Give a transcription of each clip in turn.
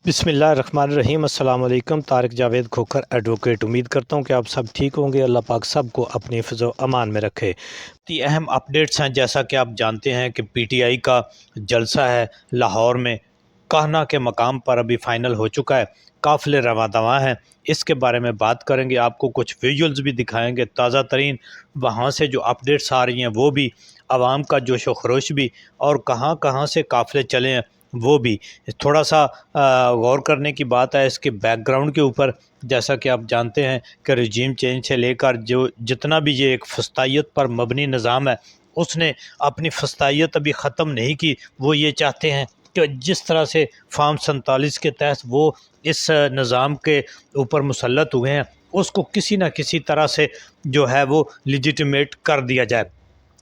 बिस्मिल्लाहिर्रहमानिर्रहीम। अस्सलाम वालेकुम। तारिक जावेद खोखर एडवोकेट। उम्मीद करता हूँ कि आप सब ठीक होंगे। अल्लाह पाक सब को अपनी हिफ्ज़ व अमान में रखे। अहम अपडेट्स हैं, जैसा कि आप जानते हैं कि पीटीआई का जलसा है लाहौर में, काहना के मकाम पर अभी फ़ाइनल हो चुका है। काफ़िले रवां दवां हैं, इसके बारे में बात करेंगे। आपको कुछ विजुअल्स भी दिखाएंगे, ताज़ा तरीन वहाँ से जो अपडेट्स आ रही हैं वो भी, आवाम का जोश व खरोश भी, और कहाँ कहाँ से काफ़िले चले हैं वो भी। थोड़ा सा गौर करने की बात है इसके बैकग्राउंड के ऊपर। जैसा कि आप जानते हैं कि रजीम चेंज से लेकर जो जितना भी ये एक फस्तायत पर मबनी निज़ाम है, उसने अपनी फस्तायत अभी ख़त्म नहीं की। वो ये चाहते हैं कि जिस तरह से फार्म 47 के तहत वो इस निज़ाम के ऊपर मुसल्लत हुए हैं, उसको किसी न किसी तरह से जो है वो लिजिटिमेट कर दिया जाए।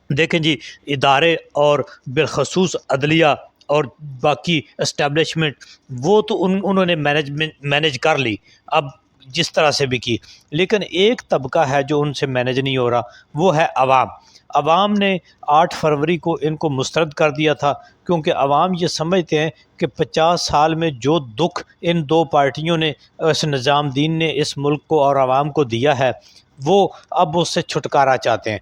देखें जी, इदारे और बिलखसूस अदलिया और बाकी इस्टेब्लिशमेंट, वो तो उन्होंने मैनेज कर ली, अब जिस तरह से भी की। लेकिन एक तबका है जो उनसे मैनेज नहीं हो रहा, वो है अवाम। अवाम ने 8 फरवरी को इनको मुस्तरद कर दिया था, क्योंकि अवाम ये समझते हैं कि 50 साल में जो दुख इन दो पार्टियों ने, इस निज़ामुद्दीन ने इस मुल्क को और अवाम को दिया है, वो अब उससे छुटकारा चाहते हैं।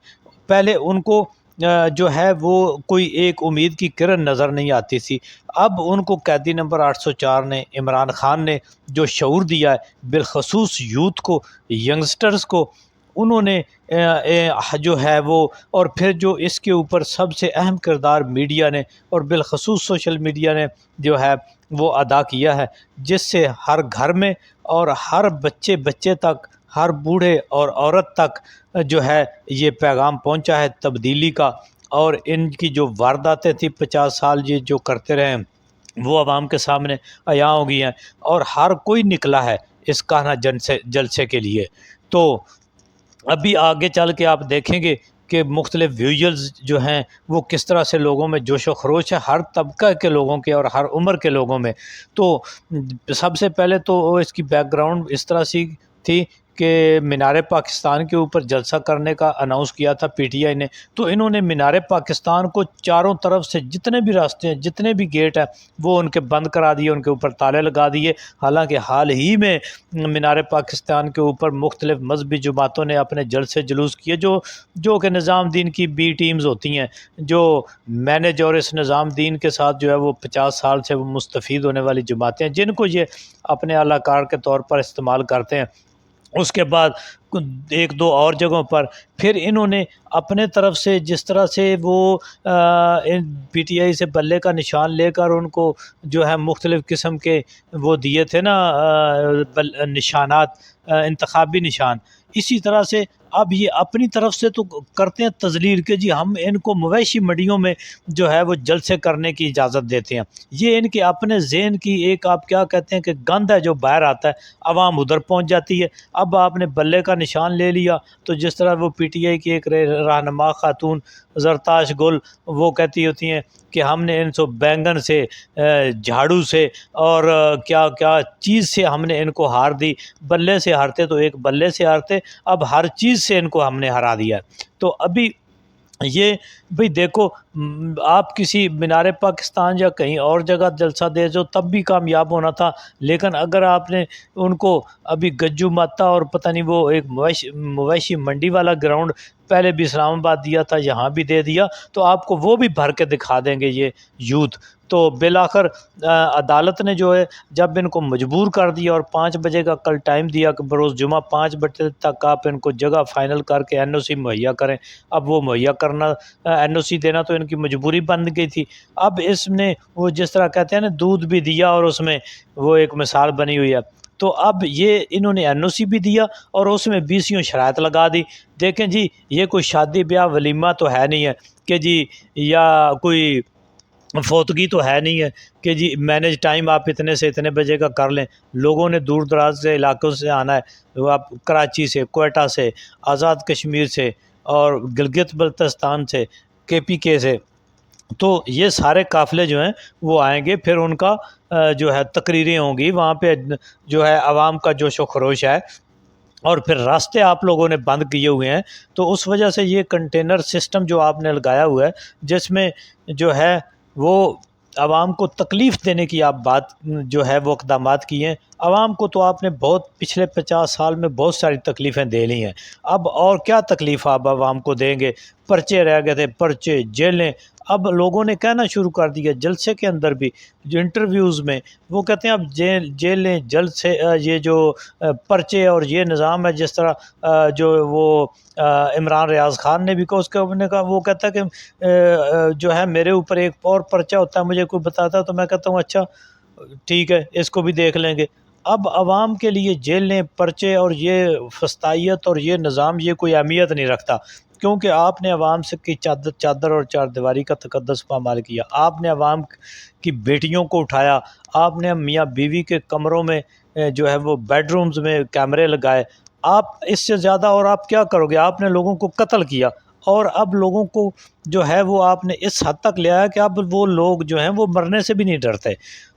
पहले उनको जो है वो कोई एक उम्मीद की किरण नज़र नहीं आती थी। अब उनको कैदी नंबर 804 ने, इमरान ख़ान ने जो शऊर दिया है बिलखसूस यूथ को, यंगस्टर्स को, उन्होंने जो है वो, और फिर जो इसके ऊपर सबसे अहम किरदार मीडिया ने और बिलखसूस सोशल मीडिया ने जो है वो अदा किया है, जिससे हर घर में और हर बच्चे बच्चे तक, हर बूढ़े और औरत तक जो है ये पैगाम पहुंचा है तब्दीली का। और इनकी जो वारदातें थी 50 साल ये जो करते रहे, वो आवाम के सामने अयां हो गई हैं, और हर कोई निकला है इस कान्हा जलसे के लिए। तो अभी आगे चल के आप देखेंगे कि मुख्तलिफ विजुअल्स जो हैं वो किस तरह से लोगों में जोश व खरोश है, हर तबका के लोगों के और हर उम्र के लोगों में। तो सबसे पहले तो इसकी बैकग्राउंड इस तरह सी थी कि मीनार पाकिस्तान के ऊपर जलसा करने का अनाउंस किया था पीटीआई ने। तो इन्होंने मीनार पाकिस्तान को चारों तरफ से जितने भी रास्ते हैं, जितने भी गेट हैं, वो उनके बंद करा दिए, उनके ऊपर ताले लगा दिए। हालांकि हाल ही में मीनार पाकिस्तान के ऊपर मुख्तलिफ मजहबी जमातों ने अपने जलसे जुलूस किए, जो कि निज़ामुद्दीन की बी टीम्स होती हैं, जो मैनेज, और इस निज़ामुद्दीन के साथ जो है वो 50 साल से वो मुस्तफ़ीद होने वाली जमातें हैं, जिनको ये अपने अलाकार के तौर पर इस्तेमाल करते हैं। उसके बाद एक दो और जगहों पर फिर इन्होंने अपने तरफ से, जिस तरह से वो पीटीआई से बल्ले का निशान लेकर उनको जो है मुख्तलिफ़ किस्म के वो दिए थे ना निशानात, इंतखाबी निशान, इसी तरह से अब ये अपनी तरफ से तो करते हैं तजलील के जी हम इनको मवेशी मंडियों में जो है वो जलसे करने की इजाज़त देते हैं। ये इनके अपने ज़हन की एक, आप क्या कहते हैं कि गंद है जो बाहर आता है, आवाम उधर पहुंच जाती है। अब आपने बल्ले का निशान ले लिया, तो जिस तरह वो पीटीआई की एक रहनुमा खातून जरताश गुल, वो कहती होती हैं कि हमने इनको बैंगन से, झाड़ू से, और क्या क्या चीज़ से हमने इनको हार दी। बल्ले से हारते तो एक बल्ले से हारते, अब हर चीज़ से इनको हमने हरा दिया। तो अभी ये भाई देखो, आप किसी मीनार पाकिस्तान या कहीं और जगह जलसा दे जो तब भी कामयाब होना था, लेकिन अगर आपने उनको अभी गज्जू माता और पता नहीं वो एक मवेशी मंडी वाला ग्राउंड पहले भी इस्लामाबाद दिया था, यहाँ भी दे दिया, तो आपको वो भी भर के दिखा देंगे ये यूथ। तो बिलाखिर अदालत ने जो है जब इनको मजबूर कर दिया और 5 बजे का कल टाइम दिया कि बरोज़ जुमा 5 बजे तक आप इनको जगह फ़ाइनल करके एनओसी मुहैया करें। अब वो मुहैया करना, एनओसी देना तो इनकी मजबूरी बन गई थी। अब इसने वो जिस तरह कहते हैं ना, दूध भी दिया और उसमें वो एक मिसाल बनी हुई है। तो अब ये इन्होंने एनओसी भी दिया और उसमें 20 शराइत लगा दी। देखें जी, ये कोई शादी ब्याह वलीमा तो है नहीं है कि जी, या कोई फौतगी तो है नहीं है कि जी मैनेज टाइम आप इतने से इतने बजे का कर लें। लोगों ने दूर दराज से इलाकों से आना है, वो आप कराची से, कोयटा से, आज़ाद कश्मीर से, और गिलगित बल्तिस्तान से, केपीके से। तो ये सारे काफ़िले जो हैं वो आएंगे, फिर उनका जो है तकरीरें होंगी वहाँ पे, जो है आवाम का जोश व खरोश है, और फिर रास्ते आप लोगों ने बंद किए हुए हैं। तो उस वजह से ये कंटेनर सिस्टम जो आपने लगाया हुआ है, जिसमें जो है वो عوام کو تکلیف دینے کی آپ بات جو ہے وہ اقدامات کیے ہیں. عوام کو تو آپ نے بہت پچھلے 50 سال میں بہت ساری تکلیفیں دے لی ہیں. اب اور کیا تکلیف آپ عوام کو دیں گے؟ پرچے رہ گئے تھے، پرچے، جیلیں. اب لوگوں نے کہنا شروع کر دیا جلسے کے اندر بھی، جو انٹرویوز میں وہ کہتے ہیں اب جیلیں، جلسے، یہ جو پرچے اور یہ نظام ہے، جس طرح جو وہ عمران ریاض خان نے بھی کہا، اس کے نے کہا، وہ کہتا ہے کہ جو ہے میرے اوپر ایک اور پرچہ ہوتا ہے، مجھے کوئی بتاتا ہے تو میں کہتا ہوں اچھا ٹھیک ہے، اس کو بھی دیکھ لیں گے. اب عوام کے لیے جیلیں، پرچے اور یہ فسطائیت اور یہ نظام یہ کوئی اہمیت نہیں رکھتا، کیونکہ آپ نے عوام سے کی چادر اور چار دیواری کا تقدس پامال کیا. آپ نے عوام کی بیٹیوں کو اٹھایا، آپ نے میاں بیوی کے کمروں میں جو ہے وہ بیڈ رومز میں کیمرے لگائے. آپ اس سے زیادہ اور آپ کیا کرو گے؟ آپ نے لوگوں کو قتل کیا، اور اب لوگوں کو جو ہے وہ آپ نے اس حد تک لے آیا کہ اب وہ لوگ جو ہیں وہ مرنے سے بھی نہیں ڈرتے.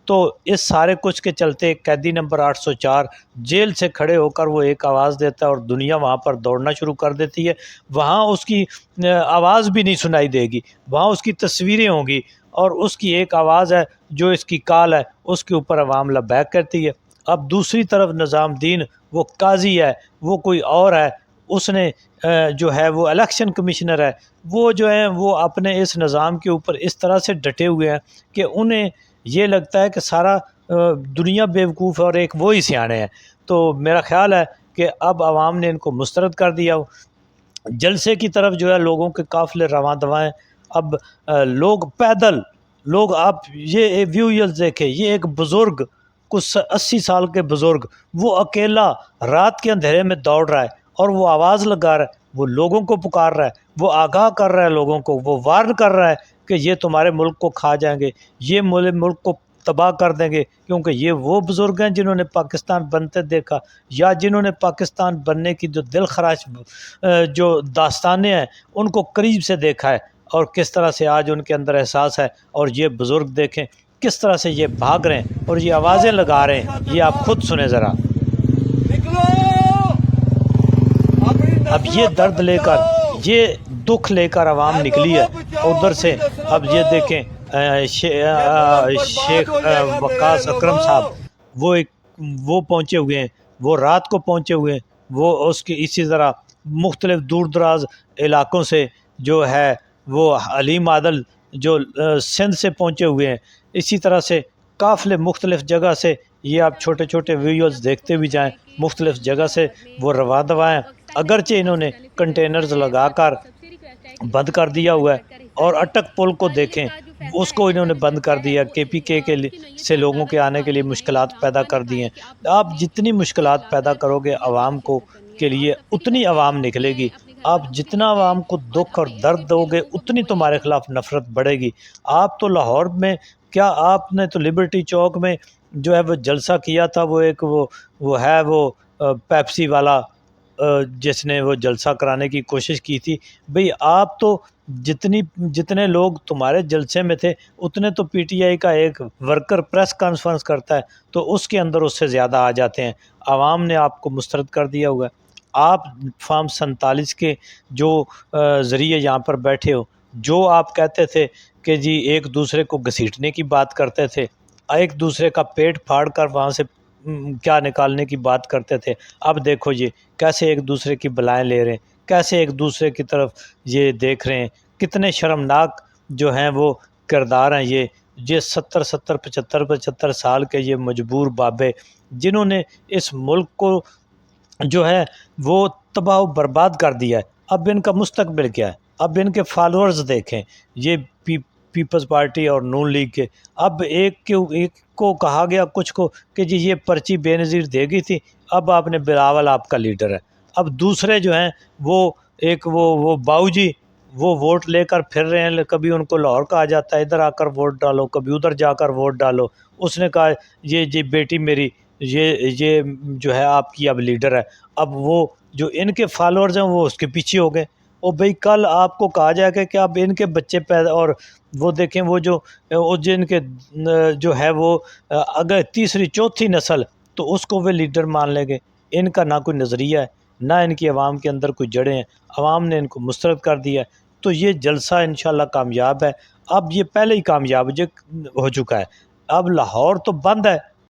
تو اس سارے کچھ کے چلتے قیدی نمبر 804 جیل سے کھڑے ہو کر وہ ایک آواز دیتا ہے اور دنیا وہاں پر دوڑنا شروع کر دیتی ہے. وہاں اس کی آواز بھی نہیں سنائی دے گی، وہاں اس کی تصویریں ہوں گی، اور اس کی ایک آواز ہے جو اس کی کال ہے، اس کے اوپر عوام لبیک کرتی ہے. اب دوسری طرف نظام الدین، وہ قاضی ہے، وہ کوئی اور ہے، اس نے جو ہے وہ الیکشن کمشنر ہے، وہ جو ہیں وہ اپنے اس نظام کے اوپر اس طرح سے ڈٹے ہوئے ہیں کہ انہیں یہ لگتا ہے کہ سارا دنیا بیوقوف ہے اور ایک وہی سیانے ہیں. تو میرا خیال ہے کہ اب عوام نے ان کو مسترد کر دیا. جلسے کی طرف جو ہے لوگوں کے قافلے رواں دوائیں. اب لوگ پیدل، لوگ، آپ یہ ویوئرز دیکھیں، یہ ایک بزرگ، کچھ 80 سال کے بزرگ، وہ اکیلا رات کے اندھیرے میں دوڑ رہا ہے، اور وہ آواز لگا رہا ہے، وہ لوگوں کو پکار رہا ہے، وہ آگاہ کر رہا ہے لوگوں کو، وہ وارن کر رہا ہے کہ یہ تمہارے ملک کو کھا جائیں گے، یہ ملک کو تباہ کر دیں گے. کیونکہ یہ وہ بزرگ ہیں جنہوں نے پاکستان بنتے دیکھا، یا جنہوں نے پاکستان بننے کی جو دل خراش جو داستانیں ہیں ان کو قریب سے دیکھا ہے، اور کس طرح سے آج ان کے اندر احساس ہے. اور یہ بزرگ دیکھیں کس طرح سے یہ بھاگ رہے ہیں اور یہ آوازیں لگا رہے ہیں. یہ آپ خود سنیں ذرا. اب یہ درد لے کر، یہ دکھ لے کر عوام نکلی ہے ادھر سے. اب یہ دیکھیں شیخ وقاص اکرم صاحب، وہ پہنچے ہوئے ہیں، وہ رات کو پہنچے ہوئے ہیں، وہ اس کی اسی طرح مختلف دور دراز علاقوں سے جو ہے وہ علیم عادل جو سندھ سے پہنچے ہوئے ہیں. اسی طرح سے قافلے مختلف جگہ سے، یہ آپ چھوٹے چھوٹے ویڈیوز دیکھتے بھی جائیں، مختلف جگہ سے وہ رواں دوائیں. اگرچہ انہوں نے کنٹینرز لگا کر بند کر دیا ہوا ہے، اور اٹک پل کو دیکھیں، اس کو انہوں نے بند کر دیا. کے پی کے سے لوگوں کے آنے کے لیے مشکلات پیدا کر دی ہیں. آپ جتنی مشکلات پیدا کرو گے عوام کو کے لیے، اتنی عوام نکلے گی. آپ جتنا عوام کو دکھ اور درد دو گے، اتنی تمہارے خلاف نفرت بڑھے گی. آپ تو لاہور میں کیا، آپ نے تو لبرٹی چوک میں جو ہے وہ جلسہ کیا تھا، وہ ایک وہ ہے وہ پیپسی والا جس نے وہ جلسہ کرانے کی کوشش کی تھی. بھئی آپ تو جتنے لوگ تمہارے جلسے میں تھے، اتنے تو پی ٹی آئی کا ایک ورکر پریس کانفرنس کرتا ہے تو اس کے اندر اس سے زیادہ آ جاتے ہیں. عوام نے آپ کو مسترد کر دیا ہوا ہے. آپ فارم 47 کے جو ذریعے یہاں پر بیٹھے ہو، جو آپ کہتے تھے کہ جی ایک دوسرے کو گھسیٹنے کی بات کرتے تھے، ایک دوسرے کا پیٹ پھاڑ کر وہاں سے کیا نکالنے کی بات کرتے تھے، اب دیکھو یہ کیسے ایک دوسرے کی بلائیں لے رہے ہیں، کیسے ایک دوسرے کی طرف یہ دیکھ رہے ہیں. کتنے شرمناک جو ہیں وہ کردار ہیں. یہ 75 سال کے یہ مجبور بابے، جنہوں نے اس ملک کو جو ہے وہ تباہ و برباد کر دیا ہے. اب ان کا مستقبل کیا ہے؟ اب ان کے فالورز دیکھیں، یہ پیپلز پارٹی اور نون لیگ کے. اب ایک کو کہا گیا کچھ کو کہ جی یہ پرچی بے نظیر دے گئی تھی، اب آپ نے بلاول آپ کا لیڈر ہے. اب دوسرے جو ہیں وہ باؤ جی، وہ ووٹ لے کر پھر رہے ہیں. کبھی ان کو لاہور کہا جاتا ہے ادھر آ کر ووٹ ڈالو، کبھی ادھر جا کر ووٹ ڈالو. اس نے کہا یہ جی بیٹی میری، یہ جو ہے آپ کی اب لیڈر ہے. اب وہ جو ان کے فالورز ہیں وہ اس کے پیچھے ہو گئے. اور بھئی کل آپ کو کہا جائے گا کہ اب ان کے بچے پیدا، اور وہ دیکھیں وہ جن کے جو ہے وہ اگر تیسری چوتھی نسل، تو اس کو وہ لیڈر مان لیں گے. ان کا نہ کوئی نظریہ ہے، نہ ان کی عوام کے اندر کوئی جڑیں ہیں. عوام نے ان کو مسترد کر دیا ہے. تو یہ جلسہ انشاءاللہ کامیاب ہے. اب یہ پہلے ہی کامیاب ہو چکا ہے. اب لاہور تو بند ہے